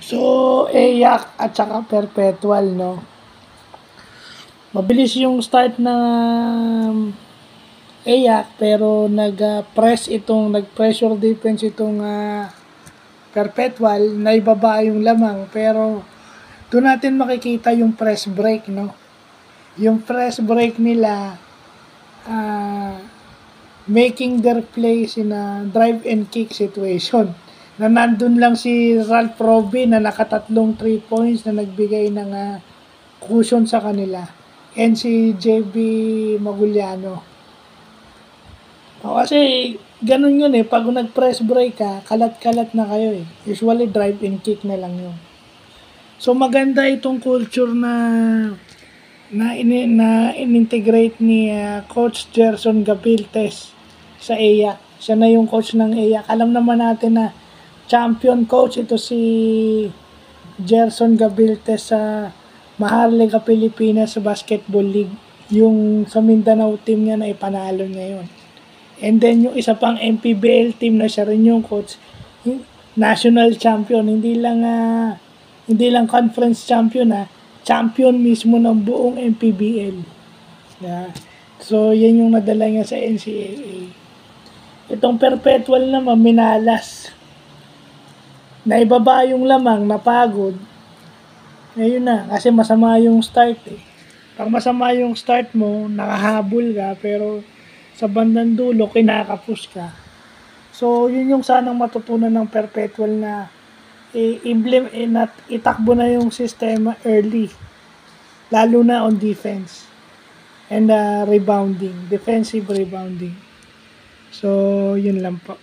So, AYAK at saka perpetual, no? Mabilis yung start ng AYAK pero nag-pressure defense itong perpetual, naibaba yung lamang pero doon natin makikita yung press break, no? Yung press break nila making their plays in a drive and kick situation na nandun lang si Ralph Robin na nakatatlong 3 points na nagbigay ng cushion sa kanila and si JB Maguliano. Kasi ganun yun pag nag-press break ka, kalat-kalat na kayo Usually drive and kick na lang yun. So maganda itong culture na in-integrate ni Coach Gerson Gabiltes sa AYAK. Siya na yung coach ng AYAK. Alam naman natin na champion coach ito si Gerson Gabiltes sa Maharlika Pilipinas Basketball League. Yung sa Mindanao team niya na ipanalo niya yun. And then yung isa pang MPBL team na siya rin yung coach, national champion, hindi lang conference champion champion mismo ng buong MPBL. Yeah. So yan yung nadala niya sa NCAA. Itong perpetual naman minalas. Naibaba yung lamang, napagod. Ngayon na, kasi masama yung start Pag masama yung start mo, nakahabol ka, pero sa bandang dulo, kinakapos ka. So, yun yung sanang matutunan ng perpetual na itakbo na yung sistema early. Lalo na on defense. And rebounding. Defensive rebounding. So, yun lang po.